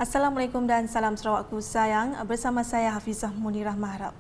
Assalamualaikum dan salam Sarawakku sayang. Bersama saya Hafizah Munirah Maharap.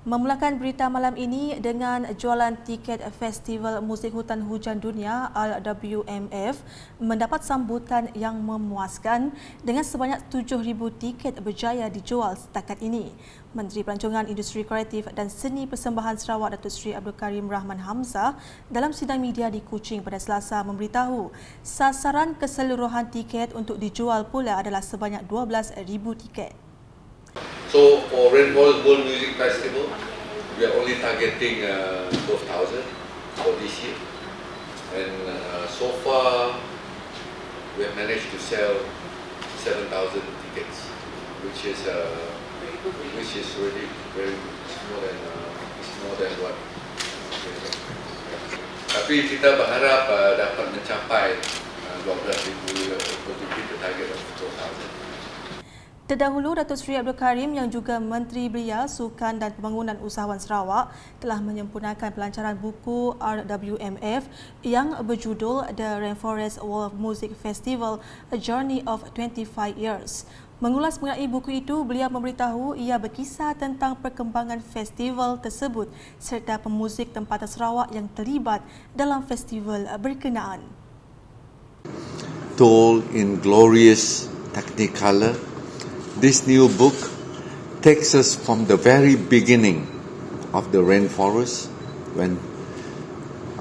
Memulakan berita malam ini dengan jualan tiket Festival Muzik Hutan Hujan Dunia RWMF mendapat sambutan yang memuaskan dengan sebanyak 7,000 tiket berjaya dijual setakat ini. Menteri Pelancongan Industri Kreatif dan Seni Persembahan Sarawak Datuk Seri Abdul Karim Rahman Hamzah dalam sidang media di Kuching pada Selasa memberitahu sasaran keseluruhan tiket untuk dijual pula adalah sebanyak 12,000 tiket. So for Rainforest World Music Festival, we are only targeting 12,000 for this year, and so far we have managed to sell 7,000 tickets, which is really very good. It's more than what. Tapi kita berharap dapat mencapai 12,000 untuk kita target of 12,000. Terdahulu, Datuk Seri Abdul Karim yang juga Menteri Belia, Sukan dan Pembangunan Usahawan Sarawak telah menyempurnakan pelancaran buku RWMF yang berjudul The Rainforest World Music Festival, A Journey of 25 Years. Mengulas mengenai buku itu, beliau memberitahu ia berkisar tentang perkembangan festival tersebut serta pemuzik tempatan Sarawak yang terlibat dalam festival berkenaan. Told in glorious technicolor, this new book takes us from the very beginning of the rainforest, when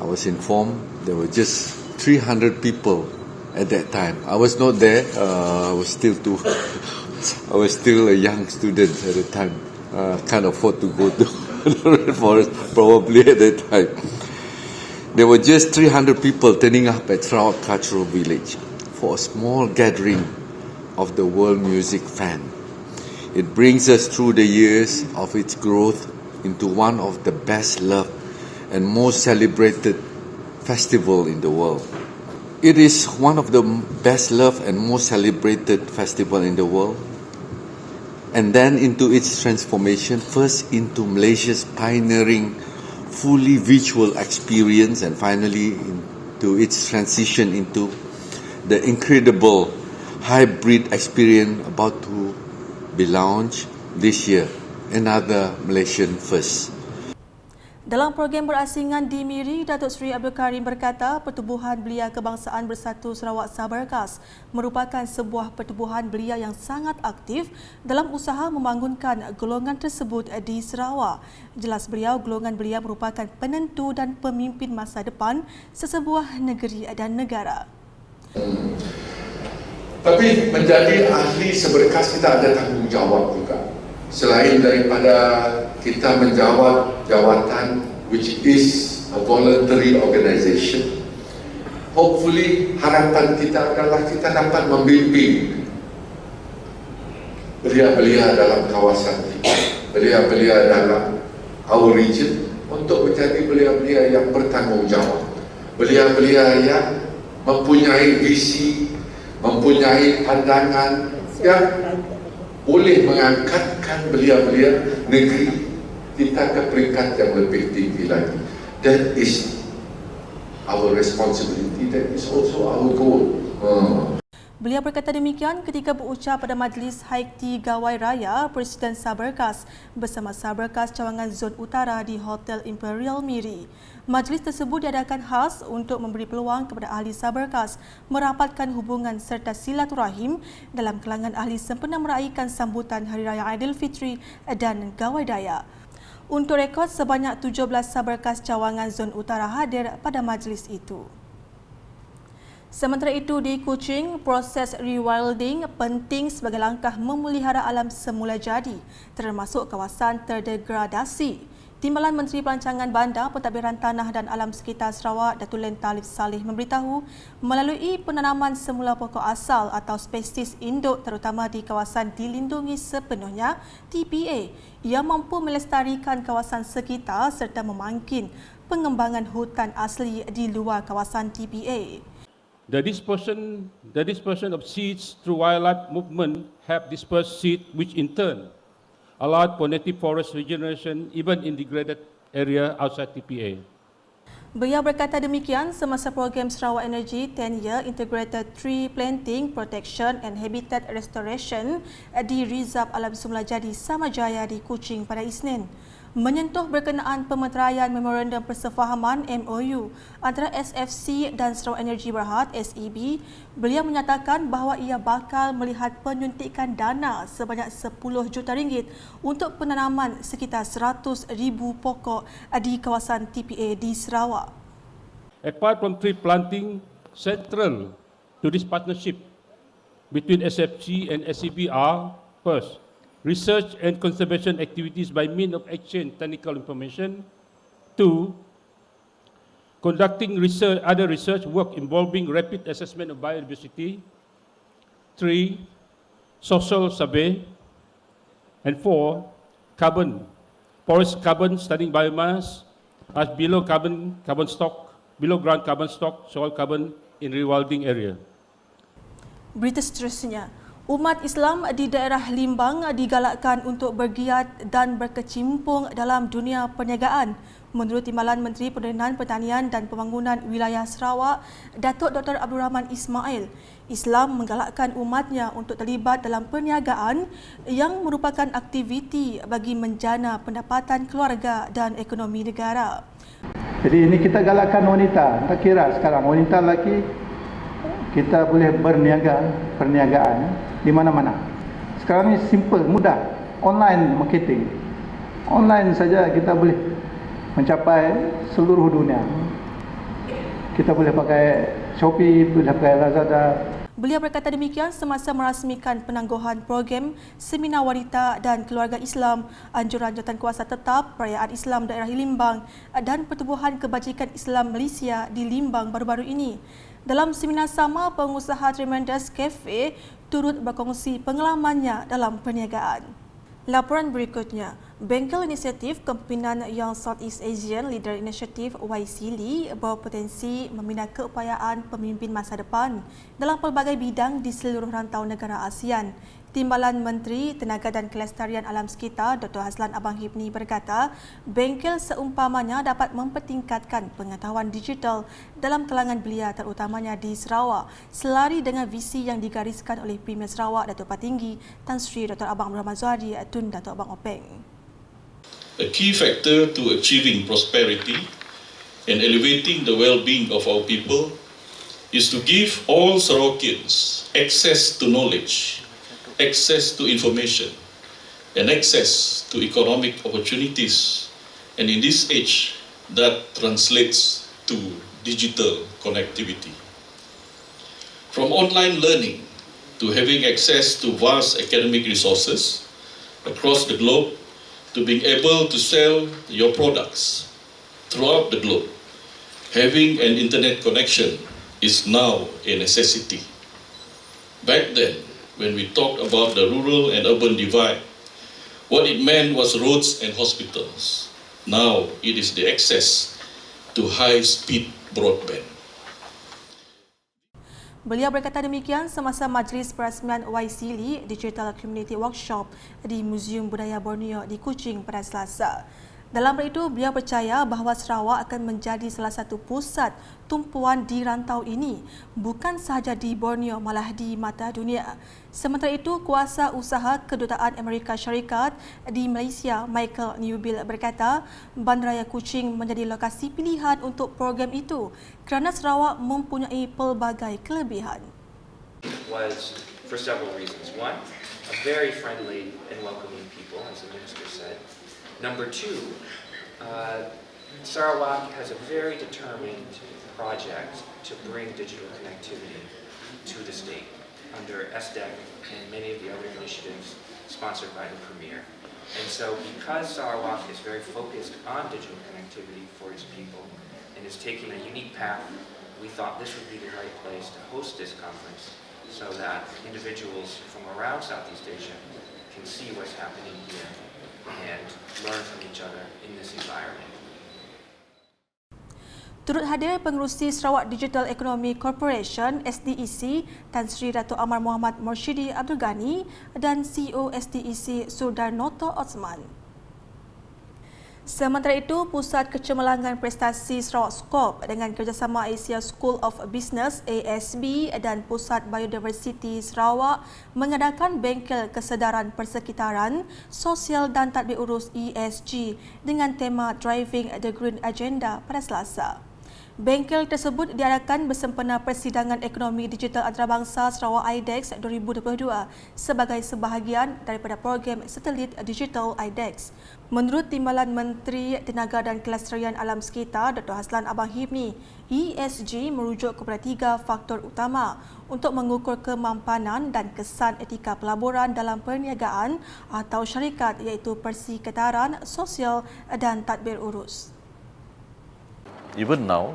I was informed there were just 300 people at that time. I was not there. I was still a young student at the time. Can't afford to go to the rainforest probably at that time. There were just 300 people turning up at Sarawak Cultural Village for a small gathering of the world music fan. It brings us through the years of its growth into one of the best loved and most celebrated festival in the world. It is one of the best loved and most celebrated festival in the world, and then into its transformation, first into Malaysia's pioneering fully virtual experience, and finally into its transition into the incredible hybrid experience about to be launched this year, another Malaysian first. Dalam program berasingan di Miri, Datuk Seri Abdul Karim berkata Pertubuhan Belia Kebangsaan Bersatu Sarawak Sabarkas merupakan sebuah pertubuhan belia yang sangat aktif dalam usaha membangunkan golongan tersebut di Sarawak. Jelas beliau, golongan belia merupakan penentu dan pemimpin masa depan sesebuah negeri dan negara. Tapi menjadi ahli seberkas kita ada tanggungjawab juga. Selain daripada kita menjawab jawatan which is a voluntary organisation, hopefully harapan kita adalah kita dapat membimbing belia-belia dalam kawasan kita, belia-belia dalam our region untuk menjadi belia-belia yang bertanggungjawab, belia-belia yang mempunyai visi, mempunyai pandangan yang boleh mengangkatkan belia-belia negeri kita ke peringkat yang lebih tinggi lagi. That is our responsibility, that is also our goal. Beliau berkata demikian ketika berucap pada Majlis Haikti Gawai Raya Presiden Sabarkas bersama Sabarkas Cawangan Zon Utara di Hotel Imperial Miri. Majlis tersebut diadakan khas untuk memberi peluang kepada ahli Sabarkas merapatkan hubungan serta silaturahim dalam kalangan ahli sempena meraihkan sambutan Hari Raya Aidilfitri dan Gawai Daya. Untuk rekod, sebanyak 17 Sabarkas Cawangan Zon Utara hadir pada majlis itu. Sementara itu, di Kuching, proses rewilding penting sebagai langkah memelihara alam semula jadi, termasuk kawasan terdegradasi. Timbalan Menteri Pelancongan Bandar, Pentadbiran Tanah dan Alam Sekitar Sarawak, Datuk Len Talib Saleh memberitahu melalui penanaman semula pokok asal atau spesies induk terutama di kawasan dilindungi sepenuhnya TPA yang mampu melestarikan kawasan sekitar serta memangkin pengembangan hutan asli di luar kawasan TPA. The dispersion of seeds through wildlife movement help disperse seed, which in turn allowed for native forest regeneration even in degraded area outside TPA. Beliau berkata demikian semasa program Sarawak Energy 10-Year Integrated Tree Planting, Protection and Habitat Restoration di Rizab Alam Semula Jadi, Samajaya di Kuching pada Isnin. Menyentuh berkenaan pemeteraian Memorandum Persefahaman MOU antara SFC dan Sarawak Energy Berhad SEB, beliau menyatakan bahawa ia bakal melihat penyuntikan dana sebanyak 10 juta ringgit untuk penanaman sekitar 100,000 pokok di kawasan TPA di Sarawak. Apart from tree planting, central to this partnership between SFC and SEB are, first, research and conservation activities by means of exchange technical information. 2, conducting other research work involving rapid assessment of biodiversity. 3, social survey. And 4, forest carbon studying biomass as below ground carbon stock, soil carbon in rewilding area. Berita seterusnya, umat Islam di daerah Limbang digalakkan untuk bergiat dan berkecimpung dalam dunia perniagaan. Menurut Timbalan Menteri Penerimaan Pertanian dan Pembangunan Wilayah Sarawak, Datuk Dr. Abdul Rahman Ismail, Islam menggalakkan umatnya untuk terlibat dalam perniagaan yang merupakan aktiviti bagi menjana pendapatan keluarga dan ekonomi negara. Jadi ini kita galakkan wanita, tak kira sekarang wanita lelaki, kita boleh perniagaan di mana-mana. Sekarang ini simple, mudah, online marketing. Online saja kita boleh mencapai seluruh dunia. Kita boleh pakai Shopee, boleh pakai Lazada. Beliau berkata demikian semasa merasmikan penangguhan program Seminar Wanita dan Keluarga Islam, Anjuran Jawatankuasa Tetap Perayaan Islam Daerah Limbang dan Pertubuhan Kebajikan Islam Malaysia di Limbang baru-baru ini. Dalam seminar sama, pengusaha Tremendous Cafe turut berkongsi pengalamannya dalam perniagaan. Laporan berikutnya, Bengkel Inisiatif Kepimpinan Young Southeast Asian Leader Initiative YCLI berpotensi membina keupayaan pemimpin masa depan dalam pelbagai bidang di seluruh rantau negara ASEAN. Timbalan Menteri Tenaga dan Kelestarian Alam Sekitar Dr. Haslan Abang Hibni berkata, bengkel seumpamanya dapat mempertingkatkan pengetahuan digital dalam kalangan belia terutamanya di Sarawak, selari dengan visi yang digariskan oleh Premier Sarawak Datuk Patinggi Tan Sri Dr. Abang Abdul Rahman Zuhadi Tun Datuk Abang Openg. A key factor to achieving prosperity and elevating the well-being of our people is to give all Sarawakians access to knowledge, access to information, and access to economic opportunities. And in this age, that translates to digital connectivity. From online learning to having access to vast academic resources across the globe, to being able to sell your products throughout the globe, having an internet connection is now a necessity. Back then, when we talked about the rural and urban divide, what it meant was roads and hospitals. Now it is the access to high-speed broadband. Beliau berkata demikian semasa majlis perasmian YCLI Digital Community Workshop di Muzium Budaya Borneo di Kuching pada Selasa. Dalam hal itu, beliau percaya bahawa Sarawak akan menjadi salah satu pusat tumpuan di rantau ini, bukan sahaja di Borneo malah di mata dunia. Sementara itu, Kuasa Usaha Kedutaan Amerika Syarikat di Malaysia, Michael Newbill berkata, Bandaraya Kuching menjadi lokasi pilihan untuk program itu kerana Sarawak mempunyai pelbagai kelebihan. Was for several reasons. One, a very friendly and welcoming people, as the Minister said. Number two, Sarawak has a very determined project to bring digital connectivity to the state under SDEC and many of the other initiatives sponsored by the Premier. And so because Sarawak is very focused on digital connectivity for its people and is taking a unique path, we thought this would be the right place to host this conference so that individuals from around Southeast Asia can see what's happening here and learn from each other in this environment. Turut hadir Pengerusi Sarawak Digital Economy Corporation SDEC Tan Sri Dato' Amar Muhammad Morshidi Abdul Ghani dan CEO SDEC Sudarnoto Osman. Sementara itu, Pusat Kecemerlangan Prestasi Sarawak Skop dengan kerjasama Asia School of Business ASB dan Pusat Biodiversiti Sarawak mengadakan bengkel kesedaran persekitaran, sosial dan tadbir urus ESG dengan tema Driving the Green Agenda pada Selasa. Bengkel tersebut diadakan bersempena Persidangan Ekonomi Digital Antarabangsa Sarawak IDEX 2022 sebagai sebahagian daripada program satelit Digital IDEX. Menurut Timbalan Menteri Tenaga dan Kelestarian Alam Sekitar Dr. Haslan Abang Hibni, ESG merujuk kepada 3 faktor utama untuk mengukur kemampanan dan kesan etika pelaburan dalam perniagaan atau syarikat iaitu persekitaran, sosial dan tadbir urus. Even now,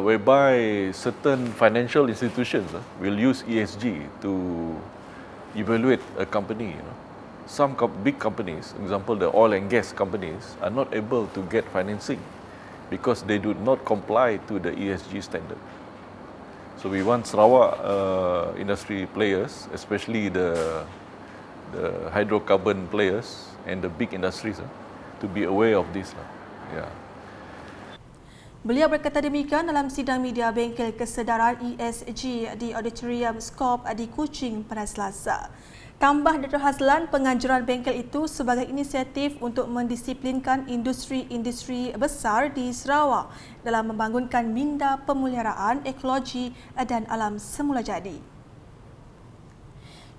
whereby certain financial institutions will use ESG to evaluate a company. Some big companies, for example the oil and gas companies, are not able to get financing because they do not comply to the ESG standard. So we want Sarawak industry players, especially the hydrocarbon players and the big industries, to be aware of this. Yeah. Beliau berkata demikian dalam sidang media bengkel kesedaran ESG di Auditorium Skop di Kuching pada Selasa. Tambah Dr. Haslan, penganjuran bengkel itu sebagai inisiatif untuk mendisiplinkan industri-industri besar di Sarawak dalam membangunkan minda pemeliharaan ekologi dan alam semula jadi.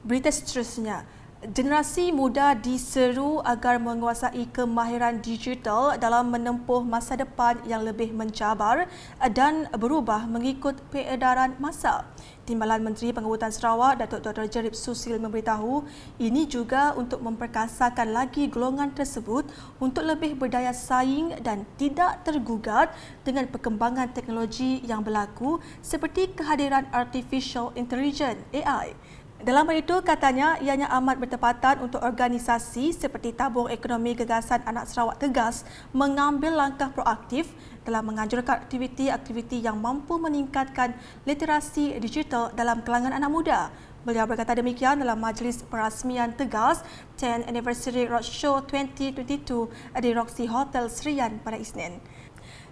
Berita seterusnya, generasi muda diseru agar menguasai kemahiran digital dalam menempuh masa depan yang lebih mencabar dan berubah mengikut peredaran masa. Timbalan Menteri Pengurutan Sarawak, Datuk Dr. Jerib Susil memberitahu ini juga untuk memperkasakan lagi golongan tersebut untuk lebih berdaya saing dan tidak tergugat dengan perkembangan teknologi yang berlaku seperti kehadiran Artificial Intelligence (AI). Dalam hal itu, katanya ianya amat bertepatan untuk organisasi seperti Tabung Ekonomi Gagasan Anak Sarawak Tegas mengambil langkah proaktif dalam menganjurkan aktiviti-aktiviti yang mampu meningkatkan literasi digital dalam kalangan anak muda. Beliau berkata demikian dalam majlis perasmian Tegas 10 Anniversary Roadshow 2022 di Roxy Hotel Serian pada Isnin.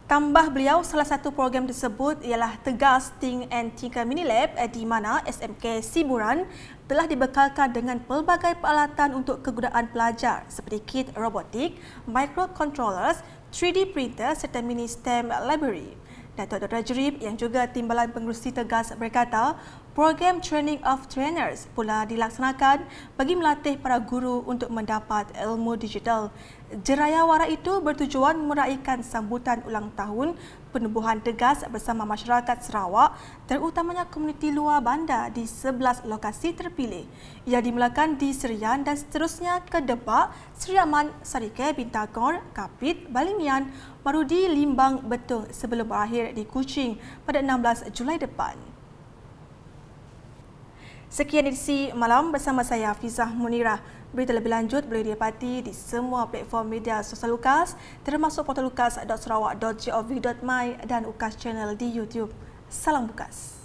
Tambah beliau, salah satu program tersebut ialah Tegas Think and Tinker Mini Lab di mana SMK Siburan telah dibekalkan dengan pelbagai peralatan untuk kegunaan pelajar seperti kit robotik, microcontrollers, 3D printer serta mini STEM library. Datuk Dr. Jerib yang juga Timbalan Pengerusi Tegas berkata, program Training of Trainers pula dilaksanakan bagi melatih para guru untuk mendapat ilmu digital. Jerayawara itu bertujuan meraihkan sambutan ulang tahun penubuhan Tegas bersama masyarakat Sarawak, terutamanya komuniti luar bandar di 11 lokasi terpilih. Ia dimulakan di Serian dan seterusnya ke Debak, Seriaman, Sarike, Bintagor, Kapit, Balimian, Marudi, Limbang, Betung sebelum berakhir di Kuching pada 16 Julai depan. Sekian edisi malam bersama saya Hafizah Munirah. Berita lebih lanjut boleh didapati di semua platform media sosial UKAS termasuk portal ukas.sarawak.gov.my dan UKAS Channel di YouTube. Salam UKAS.